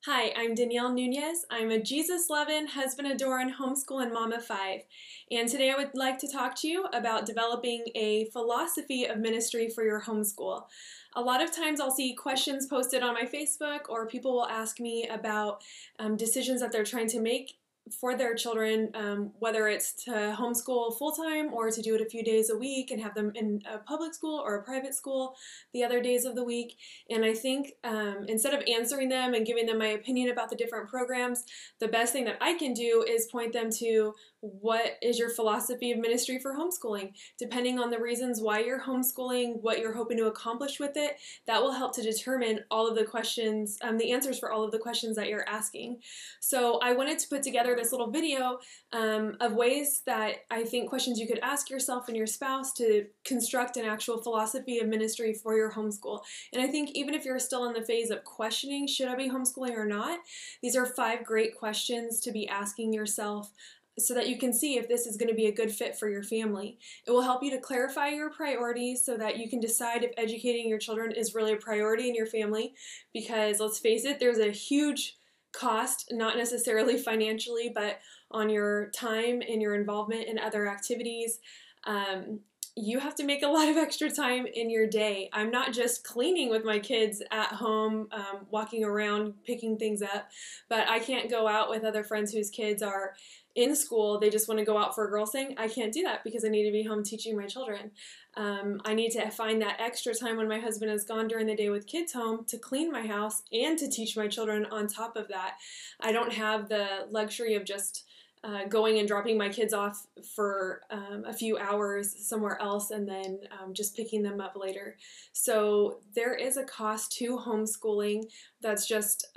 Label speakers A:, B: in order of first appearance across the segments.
A: Hi, I'm Danielle Nunez. I'm a Jesus-loving, husband-adoring, homeschool and mom of 5. And today I would like to talk to you about developing a philosophy of ministry for your homeschool. A lot of times I'll see questions posted on my Facebook, or people will ask me about decisions that they're trying to make for their children, whether it's to homeschool full-time or to do it a few days a week and have them in a public school or a private school the other days of the week. And I think instead of answering them and giving them my opinion about the different programs, the best thing that I can do is point them to what is your philosophy of ministry for homeschooling. Depending on the reasons why you're homeschooling, what you're hoping to accomplish with it, that will help to determine all of the questions, the answers for all of the questions that you're asking. So I wanted to put together this little video of ways that I think questions you could ask yourself and your spouse to construct an actual philosophy of ministry for your homeschool. And I think even if you're still in the phase of questioning, should I be homeschooling or not, these are 5 great questions to be asking yourself so that you can see if this is going to be a good fit for your family. It will help you to clarify your priorities so that you can decide if educating your children is really a priority in your family, because let's face it, there's a huge cost, not necessarily financially, but on your time and your involvement in other activities. You have to make a lot of extra time in your day. I'm not just cleaning with my kids at home, walking around, picking things up, but I can't go out with other friends whose kids are in school. They just want to go out for a girls' thing. I can't do that because I need to be home teaching my children. I need to find that extra time when my husband is gone during the day with kids home to clean my house and to teach my children on top of that. I don't have the luxury of just going and dropping my kids off for a few hours somewhere else and then just picking them up later. So there is a cost to homeschooling. That's just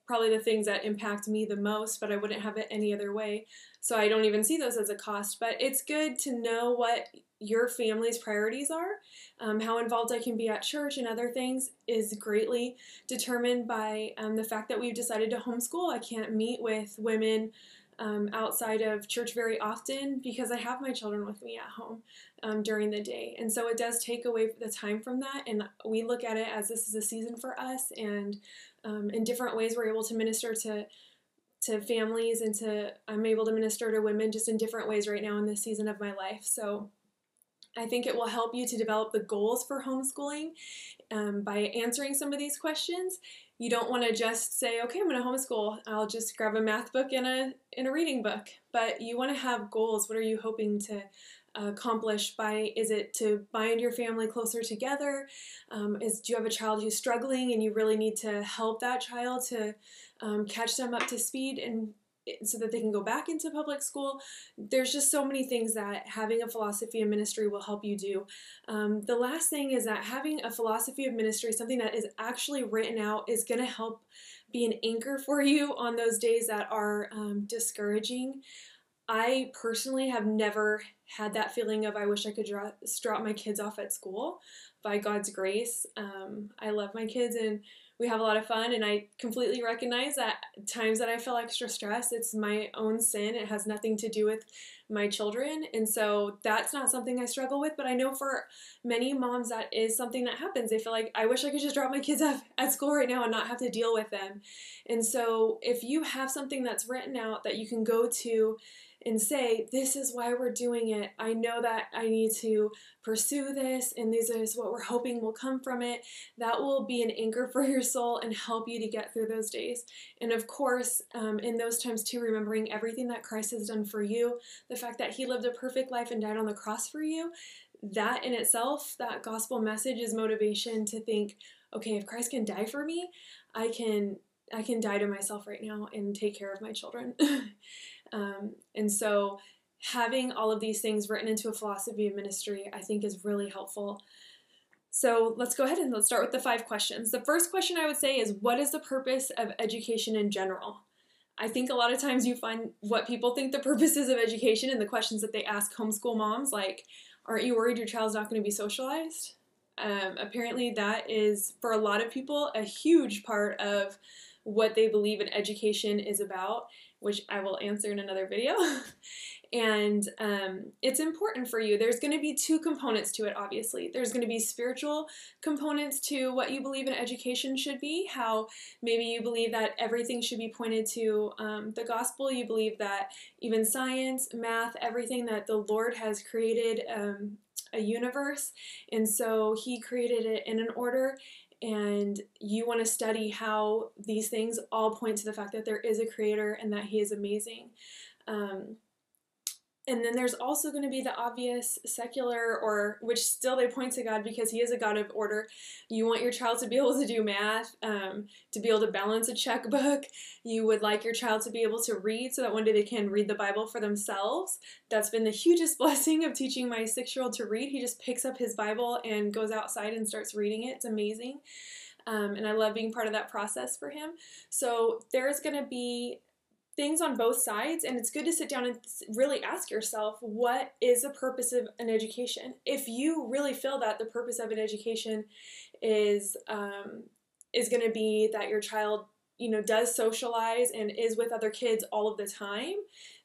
A: probably the things that impact me the most, but I wouldn't have it any other way. So I don't even see those as a cost, but it's good to know what your family's priorities are. How involved I can be at church and other things is greatly determined by the fact that we've decided to homeschool. I can't meet with women outside of church very often because I have my children with me at home during the day. And so it does take away the time from that, and we look at it as this is a season for us, and in different ways we're able to minister to families, and I'm able to minister to women just in different ways right now in this season of my life. So I think it will help you to develop the goals for homeschooling by answering some of these questions. You don't want to just say, okay, I'm going to homeschool. I'll just grab a math book and a reading book. But you want to have goals. What are you hoping to accomplish is it to bind your family closer together? Do you have a child who's struggling and you really need to help that child to catch them up to speed and so that they can go back into public school? There's just so many things that having a philosophy of ministry will help you do. The last thing is that having a philosophy of ministry, something that is actually written out, is going to help be an anchor for you on those days that are discouraging. I personally have never had that feeling of I wish I could drop my kids off at school. By God's grace, I love my kids and we have a lot of fun, and I completely recognize that times that I feel extra stress, it's my own sin. It has nothing to do with my children, and so that's not something I struggle with, but I know for many moms that is something that happens. They feel like, I wish I could just drop my kids off at school right now and not have to deal with them. And so if you have something that's written out that you can go to and say, this is why we're doing it. I know that I need to pursue this, and this is what we're hoping will come from it. That will be an anchor for your soul and help you to get through those days. And of course, in those times too, remembering everything that Christ has done for you, the fact that he lived a perfect life and died on the cross for you, that in itself, that gospel message is motivation to think, okay, if Christ can die for me, I can die to myself right now and take care of my children. And so having all of these things written into a philosophy of ministry, I think, is really helpful. So let's go ahead and let's start with the 5 questions. The first question I would say is, what is the purpose of education in general? I think a lot of times you find what people think the purpose is of education in the questions that they ask homeschool moms, like, aren't you worried your child's not going to be socialized? Apparently that is, for a lot of people, a huge part of what they believe an education is about, which I will answer in another video. And it's important for you. There's going to be two components to it, obviously. There's going to be spiritual components to what you believe in education should be, how maybe you believe that everything should be pointed to the gospel. You believe that even science, math, everything that the Lord has created a universe, and so He created it in an order, and you want to study how these things all point to the fact that there is a creator and that He is amazing. And then there's also going to be the obvious secular, or which still they point to God because He is a God of order. You want your child to be able to do math, to be able to balance a checkbook. You would like your child to be able to read so that one day they can read the Bible for themselves. That's been the hugest blessing of teaching my 6-year-old to read. He just picks up his Bible and goes outside and starts reading it. It's amazing. And I love being part of that process for him. So there's going to be things on both sides, and it's good to sit down and really ask yourself, what is the purpose of an education? If you really feel that the purpose of an education is going to be that your child, does socialize and is with other kids all of the time,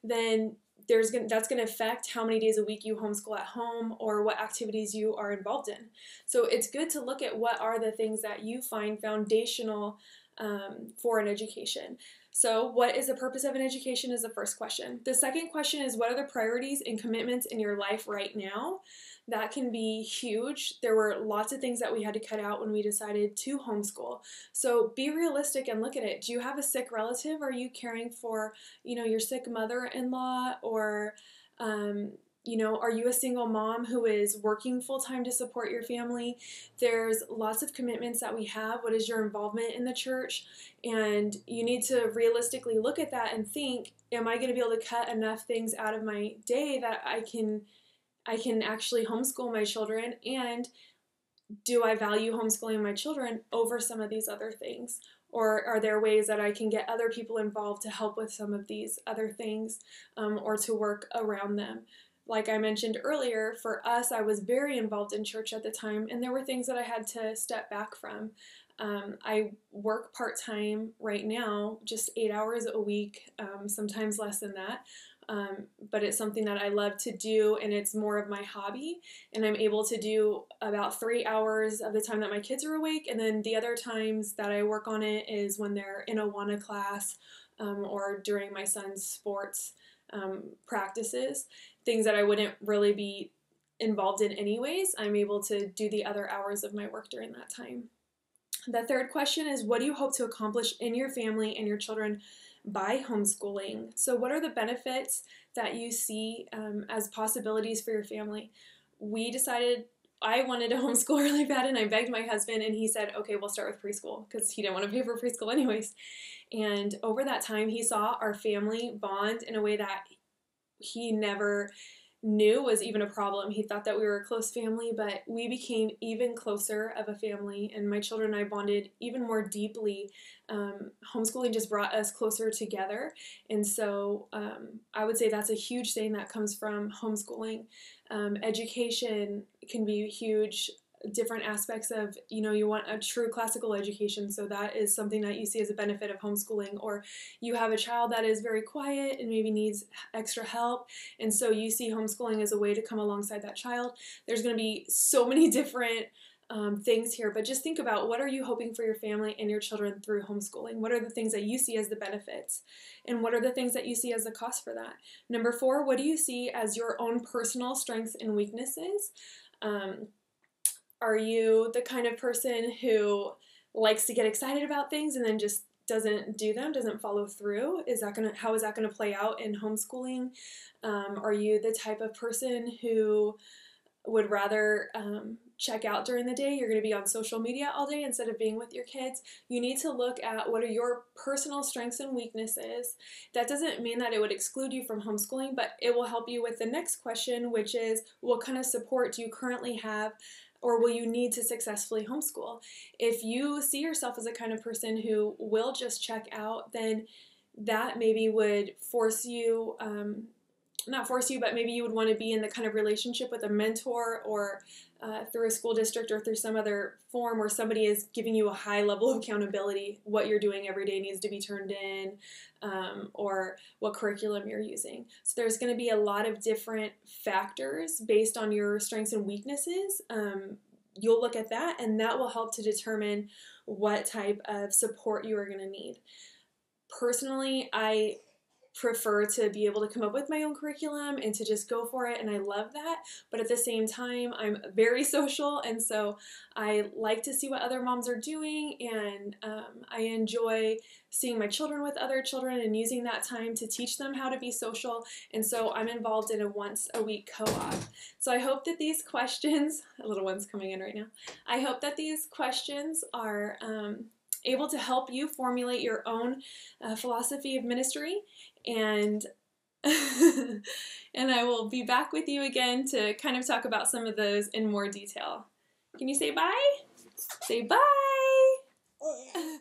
A: then that's going to affect how many days a week you homeschool at home or what activities you are involved in. So it's good to look at what are the things that you find foundational for an education. So what is the purpose of an education is the first question. The second question is, what are the priorities and commitments in your life right now? That can be huge. There were lots of things that we had to cut out when we decided to homeschool. So be realistic and look at it. Do you have a sick relative? Are you caring for, your sick mother-in-law? Or are you a single mom who is working full-time to support your family? There's lots of commitments that we have. What is your involvement in the church? And you need to realistically look at that and think, am I going to be able to cut enough things out of my day that I can actually homeschool my children? And do I value homeschooling my children over some of these other things? Or are there ways that I can get other people involved to help with some of these other things, or to work around them? Like I mentioned earlier, for us, I was very involved in church at the time, and there were things that I had to step back from. I work part-time right now, just 8 hours a week, sometimes less than that. But it's something that I love to do, and it's more of my hobby, and I'm able to do about 3 hours of the time that my kids are awake, and then the other times that I work on it is when they're in a WANA class, or during my son's sports practices, things that I wouldn't really be involved in anyways. I'm able to do the other hours of my work during that time. The third question is, what do you hope to accomplish in your family and your children by homeschooling? So what are the benefits that you see as possibilities for your family? We decided I wanted to homeschool really bad, and I begged my husband, and he said, okay, we'll start with preschool, because he didn't want to pay for preschool anyways. And over that time, he saw our family bond in a way that he never knew was even a problem. He thought that we were a close family, but we became even closer of a family, and my children and I bonded even more deeply. Homeschooling just brought us closer together, and so I would say that's a huge thing that comes from homeschooling. Education can be huge. Different aspects of, you want a true classical education, so that is something that you see as a benefit of homeschooling. Or you have a child that is very quiet and maybe needs extra help, and so you see homeschooling as a way to come alongside that child. There's going to be so many different things here, but just think about, what are you hoping for your family and your children through homeschooling? What are the things that you see as the benefits, and what are the things that you see as the cost for that? Number 4, what do you see as your own personal strengths and weaknesses? Are you the kind of person who likes to get excited about things and then just doesn't do them, doesn't follow through? How is that gonna play out in homeschooling? Are you the type of person who would rather check out during the day? You're going to be on social media all day instead of being with your kids. You need to look at what are your personal strengths and weaknesses. That doesn't mean that it would exclude you from homeschooling, but it will help you with the next question, which is, what kind of support do you currently have, or will you need to successfully homeschool? If you see yourself as a kind of person who will just check out, then that maybe would force you not force you, but maybe you would want to be in the kind of relationship with a mentor or through a school district or through some other form where somebody is giving you a high level of accountability. What you're doing every day needs to be turned in, or what curriculum you're using. So there's going to be a lot of different factors based on your strengths and weaknesses. You'll look at that, and that will help to determine what type of support you are going to need. Personally, I prefer to be able to come up with my own curriculum and to just go for it, and I love that. But at the same time, I'm very social, and so I like to see what other moms are doing, and I enjoy seeing my children with other children and using that time to teach them how to be social, and so I'm involved in a once-a-week co-op. So I hope that these questions, a little one's coming in right now, I hope that these questions are able to help you formulate your own philosophy of ministry, and and I will be back with you again to kind of talk about some of those in more detail. Can you say bye? Say bye!